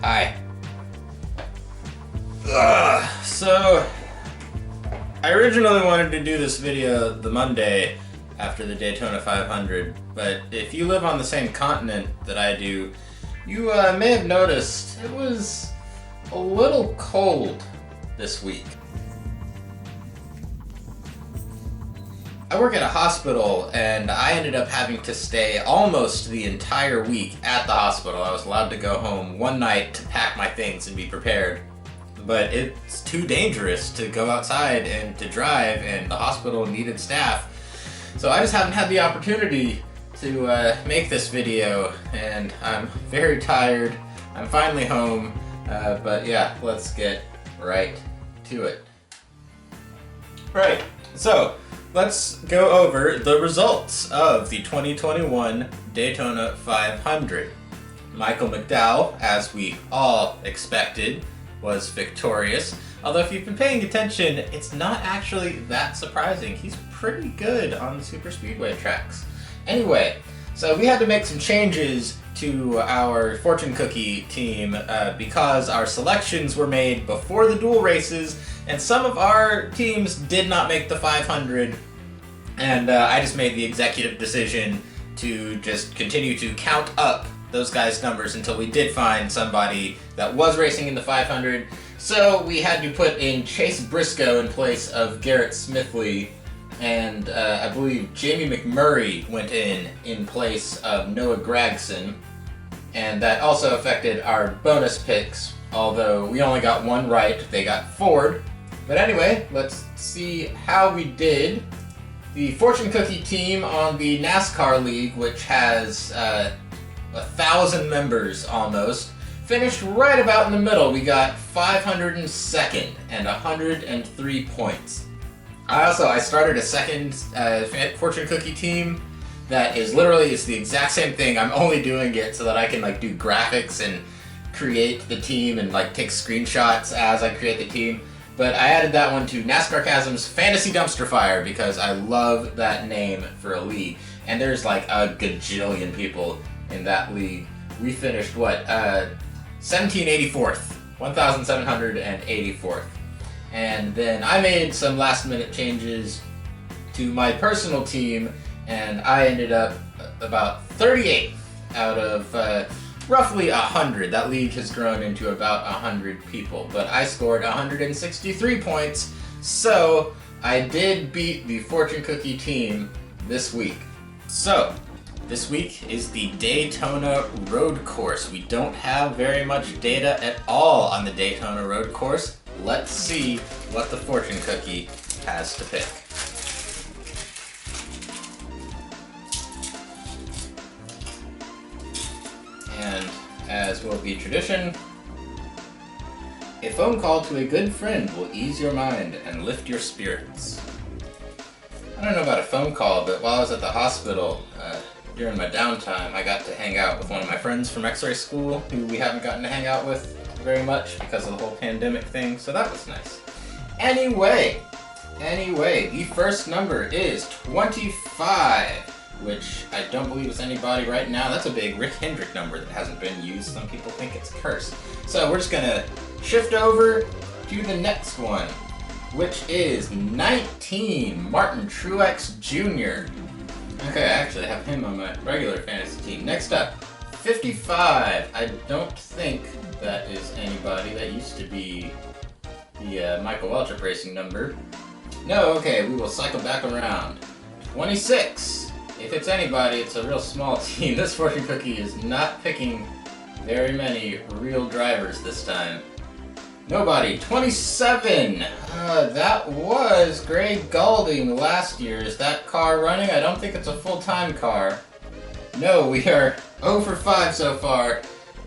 Hi. So, I originally wanted to do this video the Monday after the Daytona 500, but if you live on the same continent that I do, you may have noticed it was a little cold this week. I work at a hospital, and I ended up having to stay almost the entire week at the hospital. I was allowed to go home one night to pack my things and be prepared. But it's too dangerous to go outside and to drive, and the hospital needed staff. So I just haven't had the opportunity to make this video, and I'm very tired. I'm finally home, but yeah, let's get right to it. Right, so let's go over the results of the 2021 Daytona 500. Michael McDowell, as we all expected, was victorious. Although if you've been paying attention, it's not actually that surprising. He's pretty good on the super speedway tracks. Anyway, so we had to make some changes to our fortune cookie team because our selections were made before the dual races, and some of our teams did not make the 500, and I just made the executive decision to just continue to count up those guys' numbers until we did find somebody that was racing in the 500. So we had to put in Chase Briscoe in place of Garrett Smithley, and I believe Jamie McMurray went in place of Noah Gragson, and that also affected our bonus picks, although we only got one right. They got Ford. But anyway, let's see how we did. The fortune cookie team on the NASCAR League, which has 1,000 members almost, finished right about in the middle. We got 502nd and 103 points. I started a second fortune cookie team that is literally, it's the exact same thing. I'm only doing it so that I can do graphics and create the team and take screenshots as I create the team. But I added that one to NASCAR Chasm's Fantasy Dumpster Fire because I love that name for a league. And there's a gajillion people in that league. We finished 1784th, 1784th. And then I made some last minute changes to my personal team, and I ended up about 38th out of roughly 100. That league has grown into about 100 people, but I scored 163 points, so I did beat the fortune cookie team this week. So this week is the Daytona road course. We don't have very much data at all on the Daytona road course. Let's see what the fortune cookie has to pick. And as will be tradition, a phone call to a good friend will ease your mind and lift your spirits. I don't know about a phone call, but while I was at the hospital, during my downtime, I got to hang out with one of my friends from X-ray school, who we haven't gotten to hang out with very much because of the whole pandemic thing, so that was nice. Anyway, the first number is 25, which I don't believe is anybody right now. That's a big Rick Hendrick number that hasn't been used. Some people think it's cursed. So we're just gonna shift over to the next one, which is 19, Martin Truex Jr. Okay, I actually have him on my regular fantasy team. Next up, 55. I don't think that is anybody. That used to be the Michael Waltrip Racing number. No, okay, we will cycle back around. 26. If it's anybody, it's a real small team. This fortune cookie is not picking very many real drivers this time. Nobody. 27. That was Greg Galding last year. Is that car running? I don't think it's a full-time car. No, we are 0 for 5 so far.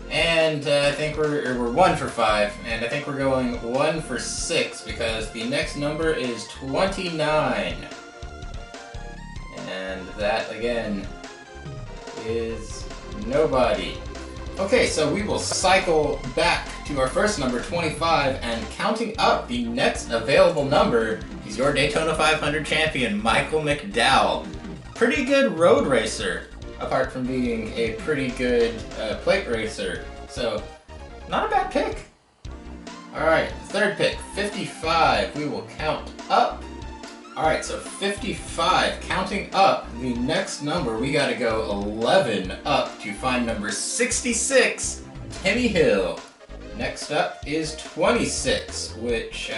And I think we're 1 for 5. And I think we're going 1 for 6 because the next number is 29. And that, again, is nobody. Okay, so we will cycle back to our first number, 25, and counting up the next available number is your Daytona 500 champion, Michael McDowell. Pretty good road racer, apart from being a pretty good plate racer. So not a bad pick. Alright, third pick, 55. We will count up. Alright, so 55. Counting up, the next number, we gotta go 11 up to find number 66, Timmy Hill. Next up is 26, which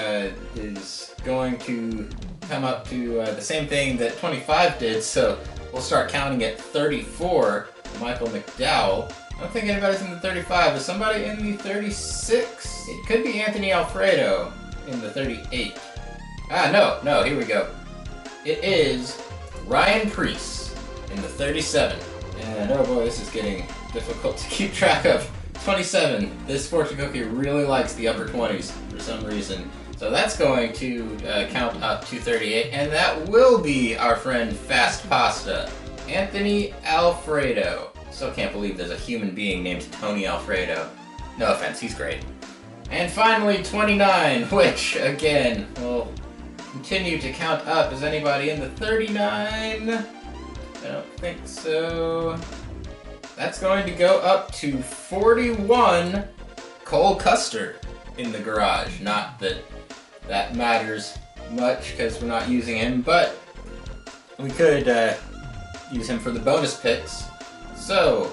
is going to come up to the same thing that 25 did, so we'll start counting at 34, Michael McDowell. I don't think anybody's in the 35. Is somebody in the 36? It could be Anthony Alfredo in the 38. No, here we go. It is Ryan Preece in the 37. And oh boy, this is getting difficult to keep track of. 27. This fortune cookie really likes the upper 20s for some reason. So that's going to count up to 38, and that will be our friend Fast Pasta, Anthony Alfredo. Still can't believe there's a human being named Tony Alfredo. No offense, he's great. And finally, 29, which, again, will continue to count up. Is anybody in the 39? I don't think so. That's going to go up to 41, Cole Custer in the garage. Not that that matters much because we're not using him, but we could use him for the bonus picks. So,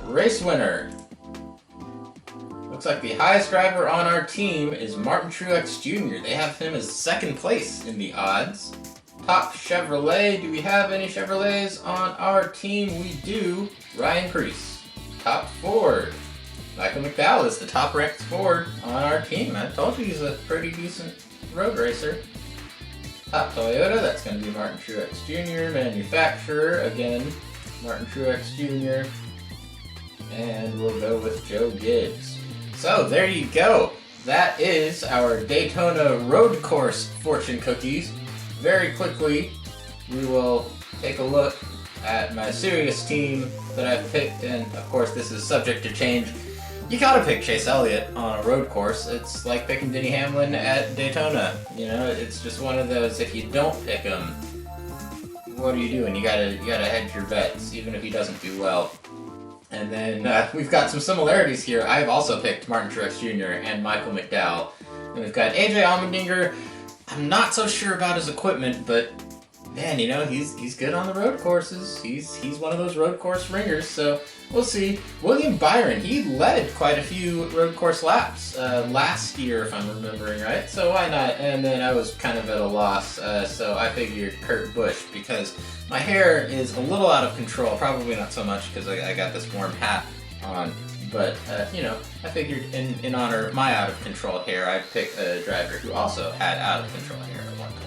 race winner. Looks like the highest driver on our team is Martin Truex Jr. They have him as second place in the odds. Top Chevrolet. Do we have any Chevrolets on our team? We do. Ryan Preece. Top Ford. Michael McDowell is the top ranked Ford on our team. I told you he's a pretty decent road racer. Top Toyota. That's going to be Martin Truex Jr. Manufacturer. Again, Martin Truex Jr. And we'll go with Joe Gibbs. So there you go. That is our Daytona road course fortune cookies. Very quickly, we will take a look at my serious team that I've picked, and of course this is subject to change. You gotta pick Chase Elliott on a road course. It's like picking Denny Hamlin at Daytona. You know, it's just one of those, if you don't pick him, what are you doing? You gotta hedge your bets, even if he doesn't do well. And then we've got some similarities here. I've also picked Martin Truex Jr. and Michael McDowell. And we've got AJ Allmendinger. I'm not so sure about his equipment, but man, you know, he's good on the road courses. He's one of those road course ringers, so we'll see. William Byron, he led quite a few road course laps last year, if I'm remembering right, so why not? And then I was kind of at a loss, so I figured Kurt Busch, because my hair is a little out of control, probably not so much because I got this warm hat on. But, you know, I figured in honor of my out-of-control hair, I'd pick a driver who also had out-of-control hair at one point.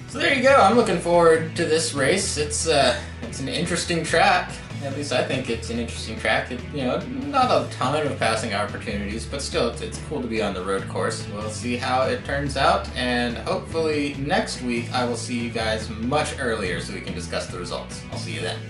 So there you go. I'm looking forward to this race. It's an interesting track. At least I think it's an interesting track. You know, not a ton of passing opportunities, but still, it's cool to be on the road course. We'll see how it turns out, and hopefully next week I will see you guys much earlier so we can discuss the results. I'll see you then.